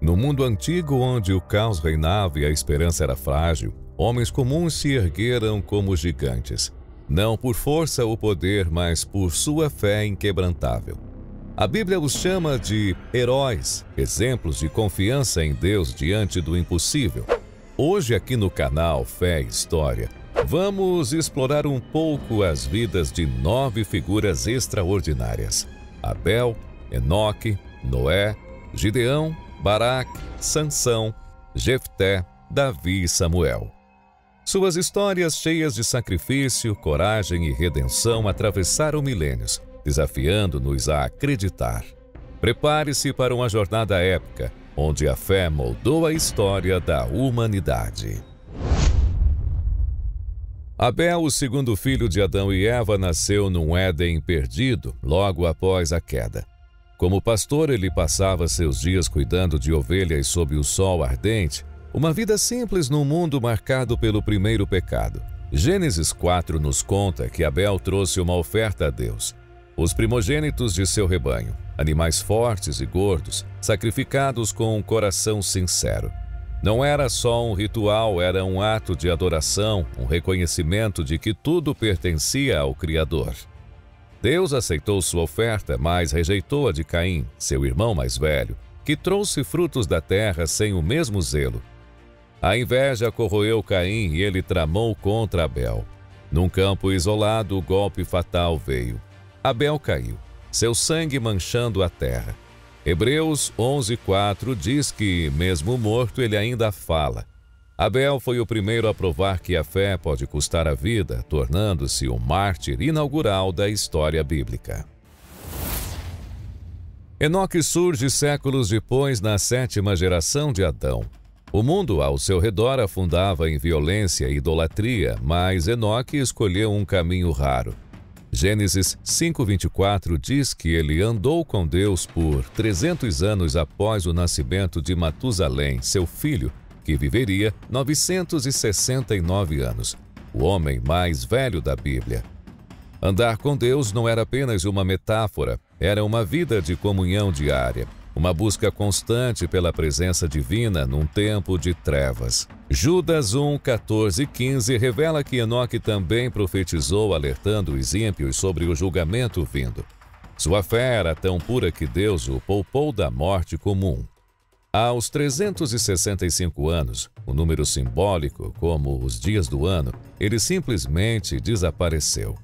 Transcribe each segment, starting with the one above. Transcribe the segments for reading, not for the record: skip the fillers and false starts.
No mundo antigo, onde o caos reinava e a esperança era frágil, homens comuns se ergueram como gigantes, não por força ou poder, mas por sua fé inquebrantável. A Bíblia os chama de heróis, exemplos de confiança em Deus diante do impossível. Hoje, aqui no canal Fé e História, vamos explorar um pouco as vidas de 9 figuras extraordinárias: Abel, Enoque, Noé, Gideão, Baraque, Sansão, Jefté, Davi e Samuel. Suas histórias cheias de sacrifício, coragem e redenção atravessaram milênios, desafiando-nos a acreditar. Prepare-se para uma jornada épica, onde a fé moldou a história da humanidade. Abel, o segundo filho de Adão e Eva, nasceu num Éden perdido, logo após a queda. Como pastor, ele passava seus dias cuidando de ovelhas sob o sol ardente, uma vida simples num mundo marcado pelo primeiro pecado. Gênesis 4 nos conta que Abel trouxe uma oferta a Deus: os primogênitos de seu rebanho, animais fortes e gordos, sacrificados com um coração sincero. Não era só um ritual, era um ato de adoração, um reconhecimento de que tudo pertencia ao Criador. Deus aceitou sua oferta, mas rejeitou a de Caim, seu irmão mais velho, que trouxe frutos da terra sem o mesmo zelo. A inveja corroeu Caim e ele tramou contra Abel. Num campo isolado, o golpe fatal veio. Abel caiu, seu sangue manchando a terra. Hebreus 11:4 diz que, mesmo morto, ele ainda fala. Abel foi o primeiro a provar que a fé pode custar a vida, tornando-se o mártir inaugural da história bíblica. Enoque surge séculos depois, na 7ª geração de Adão. O mundo ao seu redor afundava em violência e idolatria, mas Enoque escolheu um caminho raro. Gênesis 5:24 diz que ele andou com Deus por 300 anos após o nascimento de Matusalém, seu filho, que viveria 969 anos, o homem mais velho da Bíblia. Andar com Deus não era apenas uma metáfora, era uma vida de comunhão diária, uma busca constante pela presença divina num tempo de trevas. Judas 1:14 e 15 revela que Enoque também profetizou, alertando os ímpios sobre o julgamento vindo. Sua fé era tão pura que Deus o poupou da morte comum. Aos 365 anos, um número simbólico como os dias do ano, ele simplesmente desapareceu.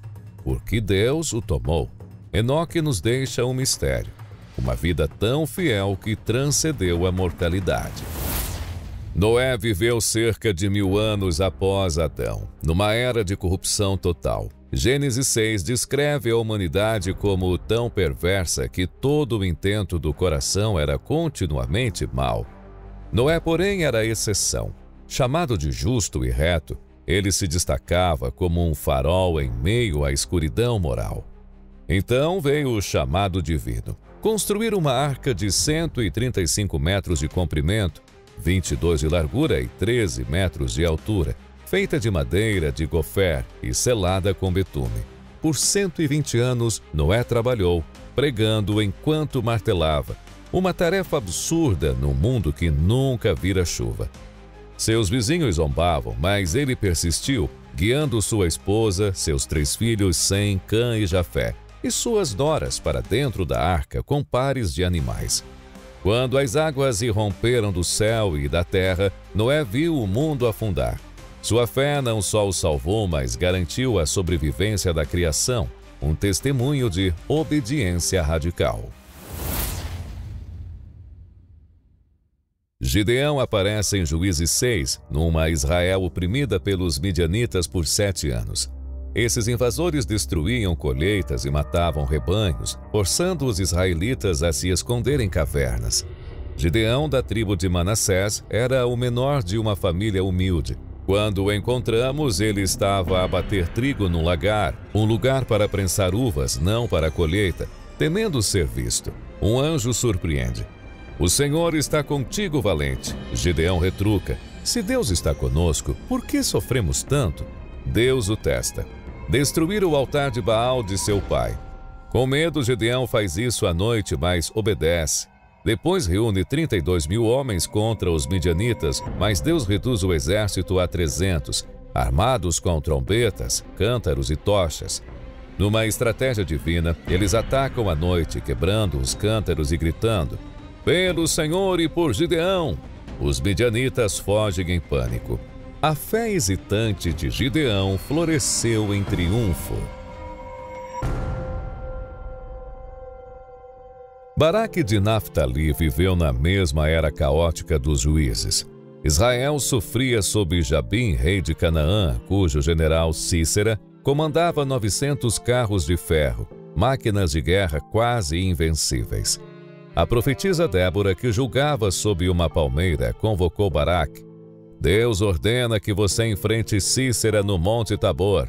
Porque Deus o tomou. Enoque nos deixa um mistério: uma vida tão fiel que transcendeu a mortalidade. Noé viveu cerca de 1000 anos após Adão, numa era de corrupção total. Gênesis 6 descreve a humanidade como tão perversa que todo o intento do coração era continuamente mau. Noé, porém, era a exceção. Chamado de justo e reto, ele se destacava como um farol em meio à escuridão moral. Então veio o chamado divino: construir uma arca de 135 metros de comprimento, 22 de largura e 13 metros de altura, feita de madeira de gofer e selada com betume. Por 120 anos, Noé trabalhou, pregando enquanto martelava, uma tarefa absurda num mundo que nunca vira chuva. Seus vizinhos zombavam, mas ele persistiu, guiando sua esposa, seus 3 filhos Sem, Cã e Jafé, e suas noras para dentro da arca com pares de animais. Quando as águas irromperam do céu e da terra, Noé viu o mundo afundar. Sua fé não só o salvou, mas garantiu a sobrevivência da criação, um testemunho de obediência radical. Gideão aparece em Juízes 6, numa Israel oprimida pelos midianitas por 7 anos. Esses invasores destruíam colheitas e matavam rebanhos, forçando os israelitas a se esconder em cavernas. Gideão, da tribo de Manassés, era o menor de uma família humilde. Quando o encontramos, ele estava a bater trigo num lagar, um lugar para prensar uvas, não para a colheita, temendo ser visto. Um anjo surpreende: "O Senhor está contigo, valente." Gideão retruca: "Se Deus está conosco, por que sofremos tanto?" Deus o testa: destruir o altar de Baal de seu pai. Com medo, Gideão faz isso à noite, mas obedece. Depois reúne 32.000 homens contra os midianitas, mas Deus reduz o exército a 300, armados com trombetas, cântaros e tochas. Numa estratégia divina, eles atacam à noite, quebrando os cântaros e gritando: "Pelo Senhor e por Gideão!" Os midianitas fogem em pânico. A fé hesitante de Gideão floresceu em triunfo. Baraque de Naftali viveu na mesma era caótica dos juízes. Israel sofria sob Jabim, rei de Canaã, cujo general Sísera comandava 900 carros de ferro, máquinas de guerra quase invencíveis. A profetisa Débora, que julgava sob uma palmeira, convocou Baraque. "Deus ordena que você enfrente Sísera no Monte Tabor."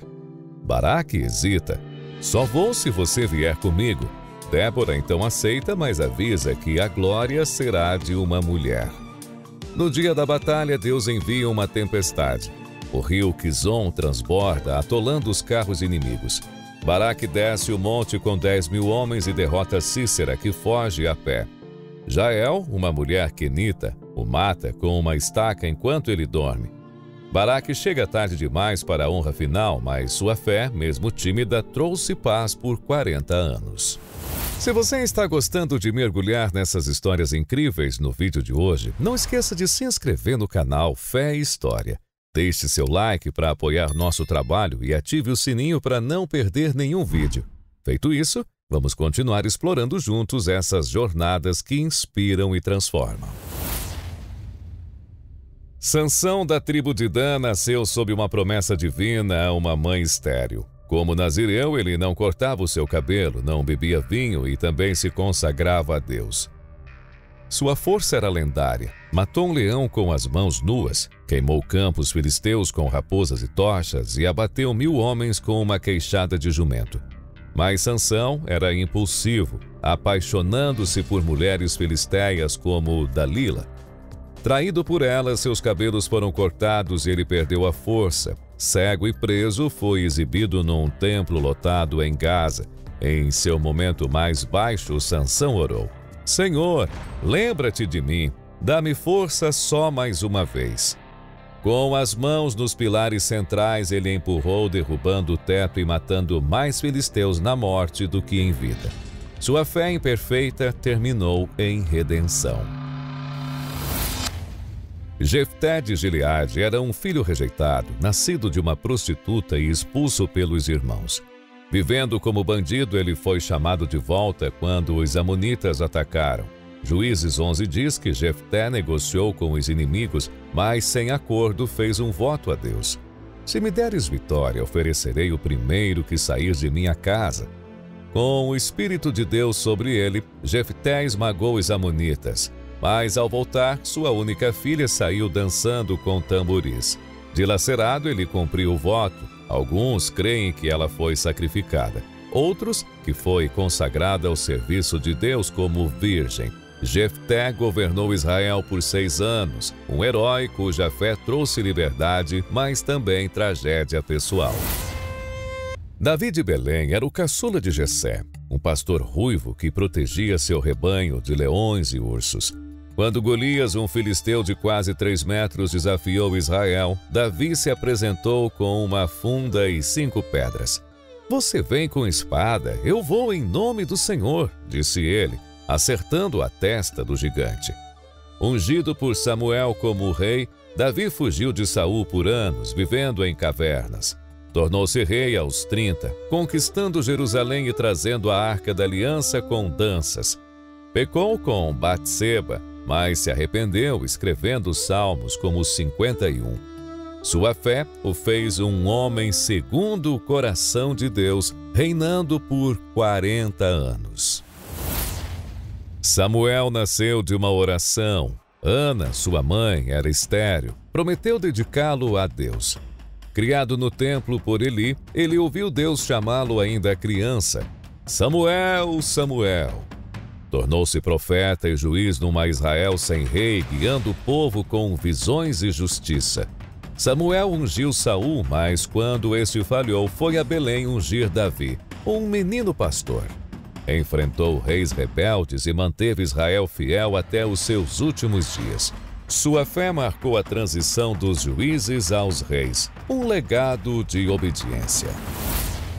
Baraque hesita. "Só vou se você vier comigo." Débora então aceita, mas avisa que a glória será de uma mulher. No dia da batalha, Deus envia uma tempestade. O rio Quizon transborda, atolando os carros inimigos. Baraque desce o monte com 10.000 homens e derrota Sísera, que foge a pé. Jael, uma mulher quenita, o mata com uma estaca enquanto ele dorme. Baraque chega tarde demais para a honra final, mas sua fé, mesmo tímida, trouxe paz por 40 anos. Se você está gostando de mergulhar nessas histórias incríveis no vídeo de hoje, não esqueça de se inscrever no canal Fé e História. Deixe seu like para apoiar nosso trabalho e ative o sininho para não perder nenhum vídeo. Feito isso, vamos continuar explorando juntos essas jornadas que inspiram e transformam. Sansão, da tribo de Dan, nasceu sob uma promessa divina a uma mãe estéril. Como nazireu, ele não cortava o seu cabelo, não bebia vinho e também se consagrava a Deus. Sua força era lendária. Matou um leão com as mãos nuas, queimou campos filisteus com raposas e tochas e abateu 1.000 homens com uma queixada de jumento. Mas Sansão era impulsivo, apaixonando-se por mulheres filisteias como Dalila. Traído por ela, seus cabelos foram cortados e ele perdeu a força. Cego e preso, foi exibido num templo lotado em Gaza. Em seu momento mais baixo, Sansão orou: "Senhor, lembra-te de mim, dá-me força só mais uma vez." Com as mãos nos pilares centrais, ele empurrou, derrubando o teto e matando mais filisteus na morte do que em vida. Sua fé imperfeita terminou em redenção. Jefté de Gileade era um filho rejeitado, nascido de uma prostituta e expulso pelos irmãos. Vivendo como bandido, ele foi chamado de volta quando os amonitas atacaram. Juízes 11 diz que Jefté negociou com os inimigos, mas sem acordo fez um voto a Deus: "Se me deres vitória, oferecerei o primeiro que sair de minha casa." Com o Espírito de Deus sobre ele, Jefté esmagou os amonitas. Mas ao voltar, sua única filha saiu dançando com tamboris. Dilacerado, ele cumpriu o voto. Alguns creem que ela foi sacrificada. Outros, que foi consagrada ao serviço de Deus como virgem. Jefté governou Israel por 6 anos, um herói cuja fé trouxe liberdade, mas também tragédia pessoal. Davi de Belém era o caçula de Jessé, um pastor ruivo que protegia seu rebanho de leões e ursos. Quando Golias, um filisteu de quase 3 metros, desafiou Israel, Davi se apresentou com uma funda e 5 pedras. "Você vem com espada, eu vou em nome do Senhor", disse ele, acertando a testa do gigante. Ungido por Samuel como rei, Davi fugiu de Saul por anos, vivendo em cavernas. Tornou-se rei aos 30, conquistando Jerusalém e trazendo a Arca da Aliança com danças. Pecou com Batseba, mas se arrependeu, escrevendo salmos como os 51. Sua fé o fez um homem segundo o coração de Deus, reinando por 40 anos. Samuel nasceu de uma oração. Ana, sua mãe, era estéril. Prometeu dedicá-lo a Deus. Criado no templo por Eli, ele ouviu Deus chamá-lo ainda criança: "Samuel, Samuel." Tornou-se profeta e juiz numa Israel sem rei, guiando o povo com visões e justiça. Samuel ungiu Saul, mas quando este falhou, foi a Belém ungir Davi, um menino pastor. Enfrentou reis rebeldes e manteve Israel fiel até os seus últimos dias. Sua fé marcou a transição dos juízes aos reis, um legado de obediência.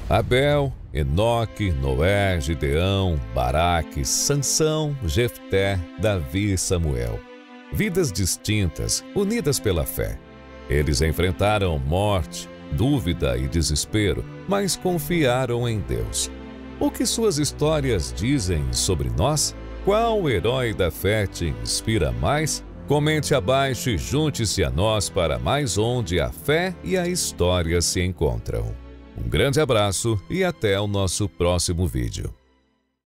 Abel, Enoque, Noé, Gideão, Baraque, Sansão, Jefté, Davi e Samuel. Vidas distintas, unidas pela fé. Eles enfrentaram morte, dúvida e desespero, mas confiaram em Deus. O que suas histórias dizem sobre nós? Qual herói da fé te inspira mais? Comente abaixo e junte-se a nós para mais onde a fé e a história se encontram. Um grande abraço e até o nosso próximo vídeo.